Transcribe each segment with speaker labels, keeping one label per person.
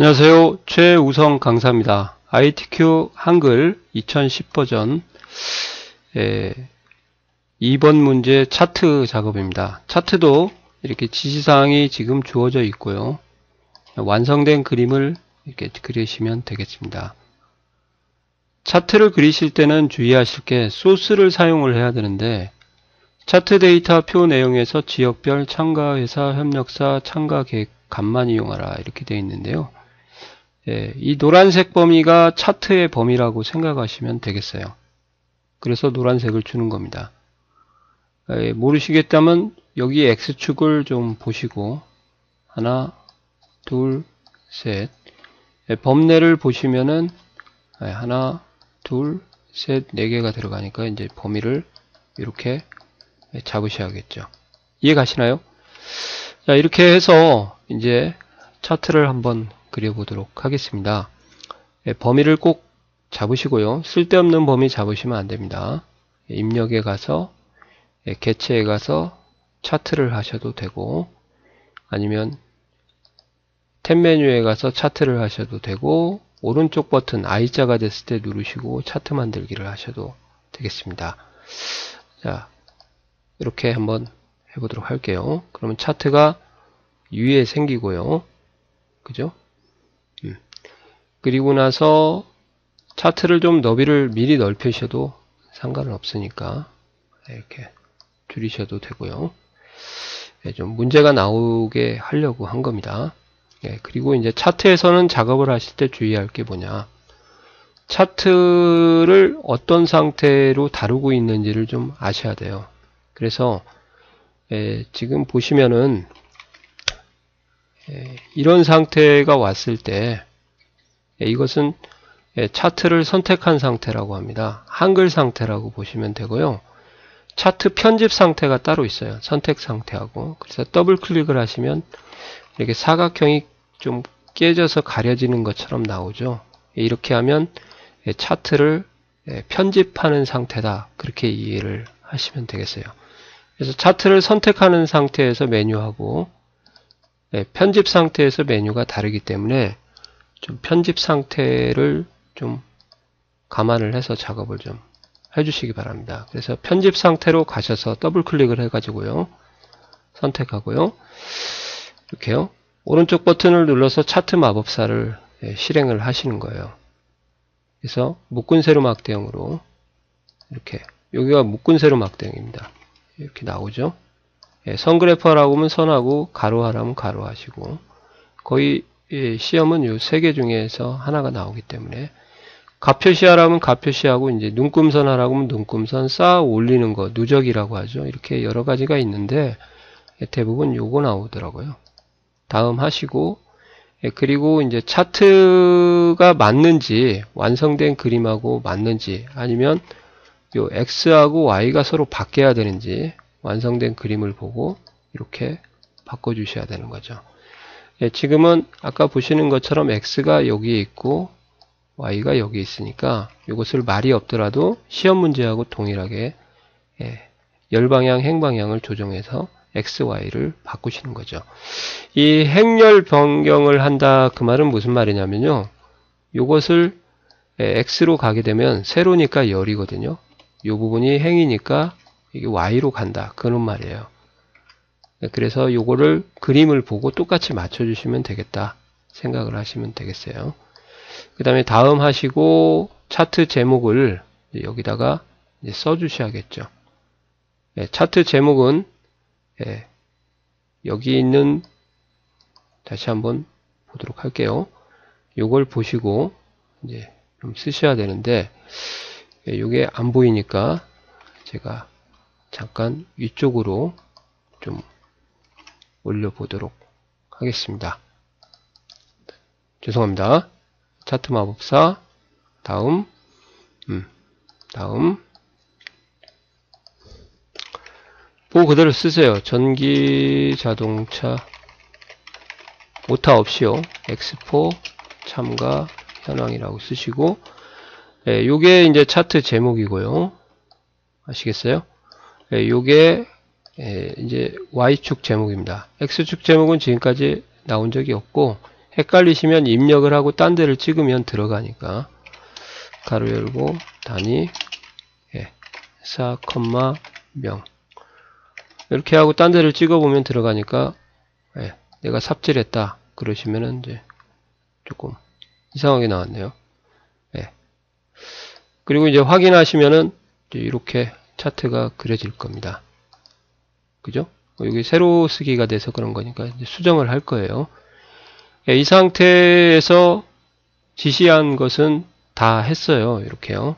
Speaker 1: 안녕하세요. 최우성 강사입니다. ITQ 한글 2010 버전 2번 문제 차트 작업입니다. 차트도 이렇게 지시사항이 지금 주어져 있고요. 완성된 그림을 이렇게 그리시면 되겠습니다. 차트를 그리실 때는 주의하실 게 소스를 사용을 해야 되는데, 차트 데이터 표 내용에서 지역별 참가회사 협력사 참가 계획 값만 이용하라 이렇게 되어 있는데요. 이 노란색 범위가 차트의 범위라고 생각하시면 되겠어요. 그래서 노란색을 주는 겁니다. 모르시겠다면 여기 X축을 좀 보시고 하나, 둘, 셋 범례를 보시면은 하나, 둘, 셋, 네 개가 들어가니까 이제 범위를 이렇게 잡으셔야겠죠. 이해 가시나요? 자, 이렇게 해서 이제 차트를 한번 그려보도록 하겠습니다. 범위를 꼭 잡으시고요. 쓸데없는 범위 잡으시면 안됩니다. 입력에 가서 개체에 가서 차트를 하셔도 되고, 아니면 탭 메뉴에 가서 차트를 하셔도 되고, 오른쪽 버튼 I자가 됐을 때 누르시고 차트 만들기를 하셔도 되겠습니다. 자, 이렇게 한번 해보도록 할게요. 그러면 차트가 위에 생기고요. 그죠? 그리고 나서 차트를 좀 너비를 미리 넓히셔도 상관은 없으니까 이렇게 줄이셔도 되고요. 좀 문제가 나오게 하려고 한 겁니다. 그리고 이제 차트에서는 작업을 하실 때 주의할 게 뭐냐, 차트를 어떤 상태로 다루고 있는지를 좀 아셔야 돼요. 그래서 지금 보시면은 이런 상태가 왔을 때 이것은 차트를 선택한 상태라고 합니다. 한글 상태라고 보시면 되고요. 차트 편집 상태가 따로 있어요. 선택 상태하고. 그래서 더블 클릭을 하시면 이렇게 사각형이 좀 깨져서 가려지는 것처럼 나오죠. 이렇게 하면 차트를 편집하는 상태다, 그렇게 이해를 하시면 되겠어요. 그래서 차트를 선택하는 상태에서 메뉴하고 편집 상태에서 메뉴가 다르기 때문에 좀 편집 상태를 좀 감안을 해서 작업을 좀 해주시기 바랍니다. 그래서 편집 상태로 가셔서 더블 클릭을 해가지고요, 선택하고요, 이렇게요, 오른쪽 버튼을 눌러서 차트 마법사를 실행을 하시는 거예요. 그래서 묶은 세로 막대형으로 이렇게, 여기가 묶은 세로 막대형입니다. 이렇게 나오죠. 선그래퍼라고 하면 선하고, 가로하라면 가로하시고, 거의 시험은 이 세 개 중에서 하나가 나오기 때문에, 가표시하라면 가표시하고, 이제 눈금선 하라고 하면 눈금선, 쌓아 올리는 거 누적이라고 하죠. 이렇게 여러 가지가 있는데 대부분 요거 나오더라고요. 다음 하시고, 그리고 이제 차트가 맞는지, 완성된 그림하고 맞는지, 아니면 요 X하고 Y가 서로 바뀌어야 되는지 완성된 그림을 보고 이렇게 바꿔주셔야 되는 거죠. 지금은 아까 보시는 것처럼 X가 여기에 있고 Y가 여기 있으니까 이것을 말이 없더라도 시험 문제하고 동일하게 열방향, 행방향을 조정해서 X, Y를 바꾸시는 거죠. 이 행렬 변경을 한다, 그 말은 무슨 말이냐면요, 이것을 X로 가게 되면 세로니까 열이거든요. 이 부분이 행이니까 이게 Y로 간다, 그런 말이에요. 그래서 요거를 그림을 보고 똑같이 맞춰주시면 되겠다 생각을 하시면 되겠어요. 그 다음에 다음 하시고 차트 제목을 여기다가 이제 써주셔야겠죠. 차트 제목은 여기 있는, 다시 한번 보도록 할게요. 요걸 보시고 이제 좀 쓰셔야 되는데, 요게 안 보이니까 제가 잠깐 위쪽으로 좀 올려보도록 하겠습니다. 죄송합니다. 차트 마법사, 다음 보고 그대로 쓰세요. 전기 자동차 오타 없이요. 엑스포 참가 현황이라고 쓰시고, 요게 이제 차트 제목이고요. 아시겠어요? 요게 이제 Y축 제목입니다. X축 제목은 지금까지 나온 적이 없고, 헷갈리시면 입력을 하고 딴 데를 찍으면 들어가니까 가로 열고 단위 4, 명 이렇게 하고 딴 데를 찍어보면 들어가니까 내가 삽질했다 그러시면은 이제 조금 이상하게 나왔네요. 그리고 이제 확인하시면은 이제 이렇게 차트가 그려질 겁니다. 그죠? 여기 새로 쓰기가 돼서 그런 거니까 이제 수정을 할 거예요. 이 상태에서 지시한 것은 다 했어요. 이렇게요.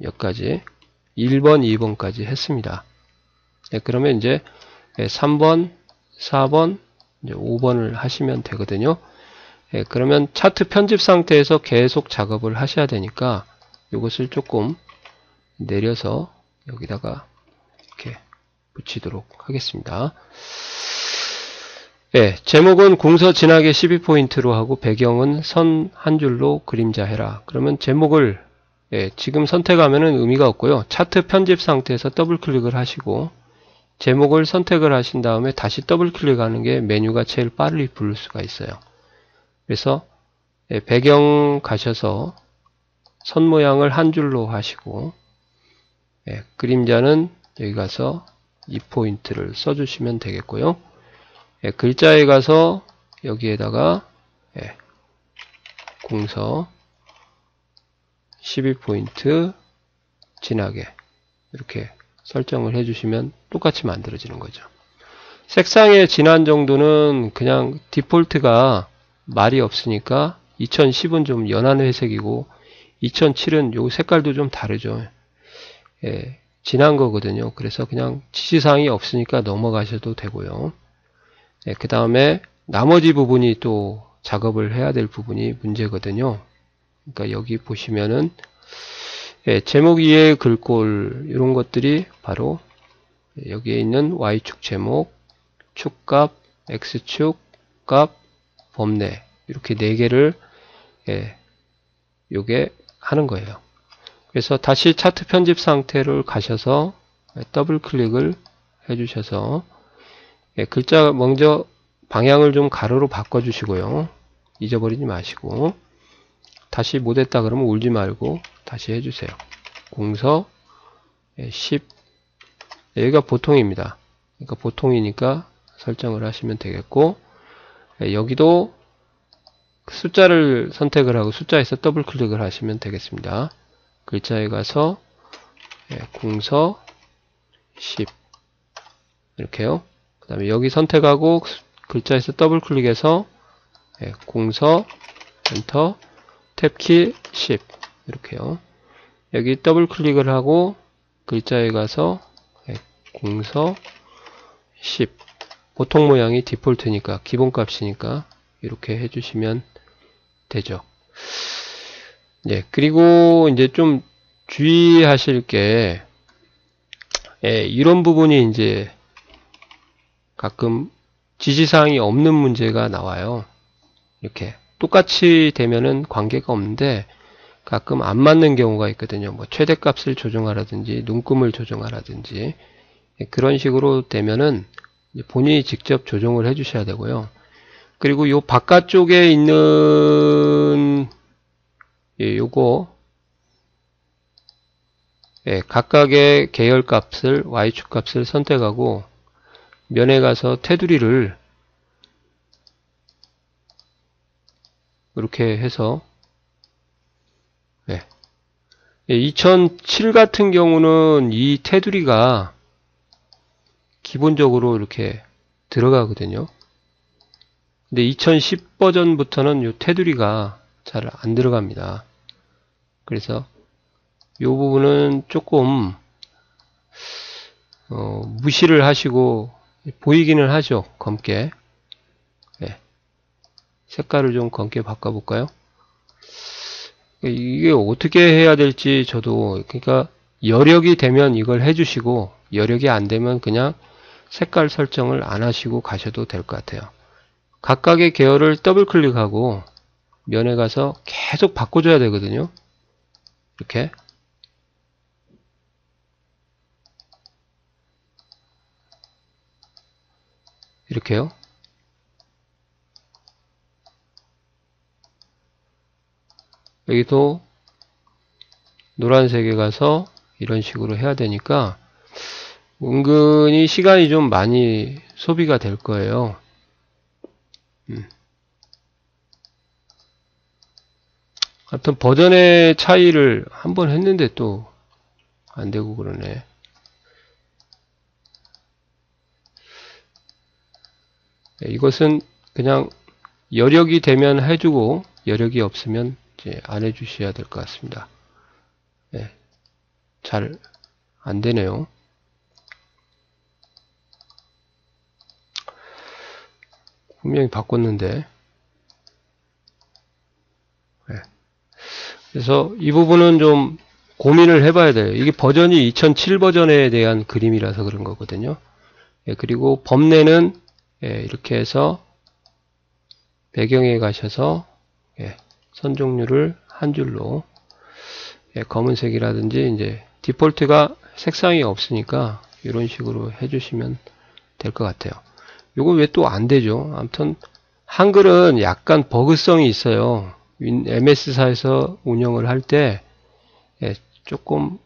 Speaker 1: 여기까지 1번, 2번까지 했습니다. 그러면 이제 3번, 4번, 이제 5번을 하시면 되거든요. 그러면 차트 편집 상태에서 계속 작업을 하셔야 되니까 이것을 조금 내려서 여기다가 이렇게 붙이도록 하겠습니다. 제목은 궁서 진하게 12포인트로 하고 배경은 선 한 줄로 그림자 해라. 그러면 제목을 지금 선택하면은 의미가 없고요. 차트 편집 상태에서 더블 클릭을 하시고 제목을 선택을 하신 다음에 다시 더블 클릭하는 게 메뉴가 제일 빨리 부를 수가 있어요. 그래서 배경 가셔서 선 모양을 한 줄로 하시고 그림자는 여기 가서 2포인트를 써주시면 되겠고요. 글자에 가서 여기에다가 궁서 12포인트 진하게 이렇게 설정을 해주시면 똑같이 만들어지는 거죠. 색상의 진한 정도는 그냥 디폴트가 말이 없으니까 2010은 좀 연한 회색이고 2007은 요 색깔도 좀 다르죠. 진한 거거든요. 그래서 그냥 지시사항이 없으니까 넘어가셔도 되고요. 그 다음에 나머지 부분이 또 작업을 해야 될 부분이 문제거든요. 그러니까 여기 보시면은 제목 위에 글꼴 이런 것들이 바로 여기에 있는 Y축 제목, 축값, X축 값, 범례 이렇게 4개를 요게 하는 거예요. 그래서 다시 차트 편집 상태를 가셔서 더블 클릭을 해주셔서 글자 먼저 방향을 좀 가로로 바꿔주시고요. 잊어버리지 마시고 다시 못했다 그러면 울지 말고 다시 해주세요. 궁서 10 여기가 보통입니다. 그러니까 보통이니까 설정을 하시면 되겠고 여기도 숫자를 선택을 하고 숫자에서 더블 클릭을 하시면 되겠습니다. 글자에 가서 궁서 10 이렇게요. 그 다음에 여기 선택하고 글자에서 더블 클릭해서 궁서 엔터 탭키 10 이렇게요. 여기 더블 클릭을 하고 글자에 가서 궁서 10 보통 모양이 디폴트니까 기본값이니까 이렇게 해주시면 되죠. 그리고 이제 좀 주의하실 게 이런 부분이 이제 가끔 지시사항이 없는 문제가 나와요. 이렇게 똑같이 되면은 관계가 없는데 가끔 안 맞는 경우가 있거든요. 뭐 최대값을 조정하라든지 눈금을 조정하라든지 그런 식으로 되면은 본인이 직접 조정을 해 주셔야 되고요. 그리고 요 바깥쪽에 있는 요거 각각의 계열값을 Y축값을 선택하고 면에 가서 테두리를 이렇게 해서 2007 같은 경우는 이 테두리가 기본적으로 이렇게 들어가거든요. 근데 2010 버전부터는 이 테두리가 잘 안 들어갑니다. 그래서 이 부분은 조금 무시를 하시고 보이기는 하죠. 검게 색깔을 좀 검게 바꿔볼까요? 이게 어떻게 해야 될지 저도 그러니까 여력이 되면 이걸 해주시고 여력이 안 되면 그냥 색깔 설정을 안 하시고 가셔도 될 것 같아요. 각각의 계열을 더블 클릭하고 면에 가서 계속 바꿔줘야 되거든요. 이렇게 이렇게요. 여기도 노란색에 가서 이런 식으로 해야 되니까 은근히 시간이 좀 많이 소비가 될 거예요. 하여튼 버전의 차이를 한번 했는데 또 안되고 그러네. 이것은 그냥 여력이 되면 해주고 여력이 없으면 이제 안 해주셔야 될 것 같습니다. 잘 안되네요. 분명히 바꿨는데. 그래서 이 부분은 좀 고민을 해봐야 돼요. 이게 버전이 2007 버전에 대한 그림이라서 그런 거거든요. 그리고 범례는 이렇게 해서 배경에 가셔서 선 종류를 한 줄로 검은색이라든지 이제 디폴트가 색상이 없으니까 이런 식으로 해주시면 될 것 같아요. 이거 왜 또 안 되죠? 아무튼 한글은 약간 버그성이 있어요. MS사에서 운영을 할 때 조금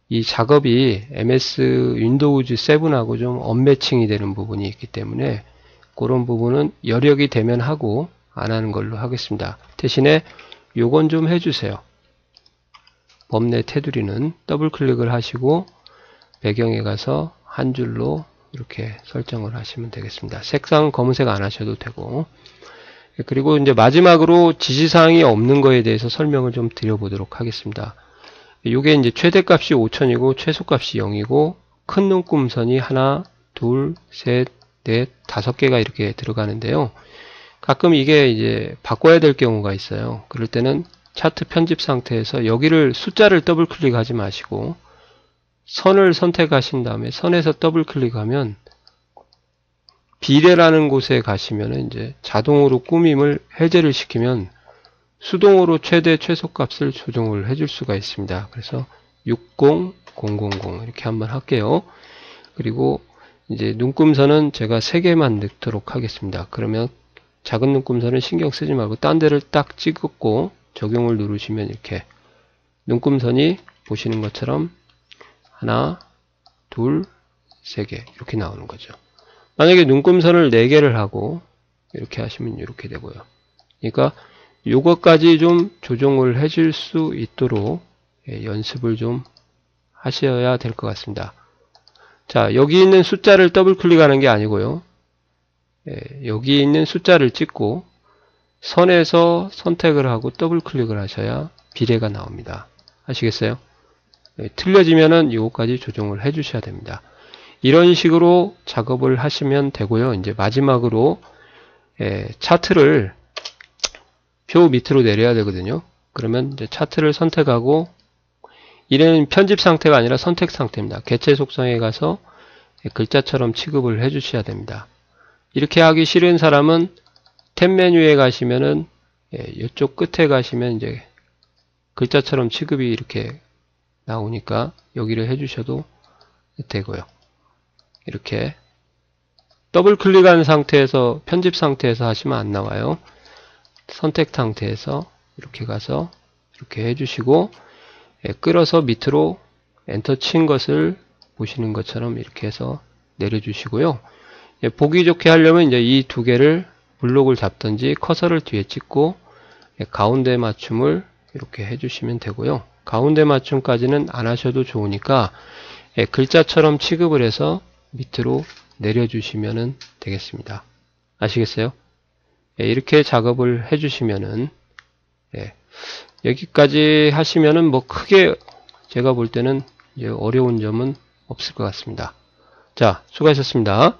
Speaker 1: 이 작업이 MS 윈도우즈 7하고 좀 언매칭이 되는 부분이 있기 때문에 그런 부분은 여력이 되면 하고 안 하는 걸로 하겠습니다. 대신에 요건 좀 해주세요. 범례 테두리는 더블 클릭을 하시고 배경에 가서 한 줄로 이렇게 설정을 하시면 되겠습니다. 색상 검은색 안 하셔도 되고. 그리고 이제 마지막으로 지시사항이 없는 거에 대해서 설명을 좀 드려보도록 하겠습니다. 요게 이제 최대값이 5000이고 최소값이 0이고 큰 눈금선이 하나, 둘, 셋, 넷, 5개가 이렇게 들어가는데요. 가끔 이게 이제 바꿔야 될 경우가 있어요. 그럴 때는 차트 편집 상태에서 여기를 숫자를 더블 클릭하지 마시고 선을 선택하신 다음에 선에서 더블 클릭하면 비례라는 곳에 가시면 이제 자동으로 꾸밈을 해제를 시키면 수동으로 최대 최소값을 조정을 해줄 수가 있습니다. 그래서 60000 이렇게 한번 할게요. 그리고 이제 눈금선은 제가 3개만 넣도록 하겠습니다. 그러면 작은 눈금선은 신경 쓰지 말고 딴 데를 딱 찍고 적용을 누르시면 이렇게 눈금선이 보시는 것처럼 하나, 둘, 3개 이렇게 나오는 거죠. 만약에 눈금선을 4개를 하고 이렇게 하시면 이렇게 되고요. 그러니까 요것까지 좀 조정을 해줄 수 있도록 연습을 좀 하셔야 될 것 같습니다. 자, 여기 있는 숫자를 더블 클릭하는 게 아니고요. 여기 있는 숫자를 찍고 선에서 선택을 하고 더블 클릭을 하셔야 비례가 나옵니다. 아시겠어요? 틀려지면은 요거까지 조정을 해 주셔야 됩니다. 이런 식으로 작업을 하시면 되고요. 이제 마지막으로 차트를 표 밑으로 내려야 되거든요. 그러면 이제 차트를 선택하고 이는 편집 상태가 아니라 선택 상태입니다. 개체 속성에 가서 글자처럼 취급을 해 주셔야 됩니다. 이렇게 하기 싫은 사람은 탭 메뉴에 가시면은 이쪽 끝에 가시면 이제 글자처럼 취급이 이렇게 나오니까 여기를 해 주셔도 되고요. 이렇게 더블 클릭한 상태에서 편집 상태에서 하시면 안 나와요. 선택 상태에서 이렇게 가서 이렇게 해주시고 끌어서 밑으로 엔터 친 것을 보시는 것처럼 이렇게 해서 내려주시고요. 보기 좋게 하려면 이제 이 두 개를 블록을 잡든지 커서를 뒤에 찍고 가운데 맞춤을 이렇게 해주시면 되고요. 가운데 맞춤까지는 안 하셔도 좋으니까 글자처럼 취급을 해서 밑으로 내려주시면 되겠습니다. 아시겠어요? 이렇게 작업을 해주시면은 여기까지 하시면은 뭐 크게 제가 볼 때는 어려운 점은 없을 것 같습니다. 자, 수고하셨습니다.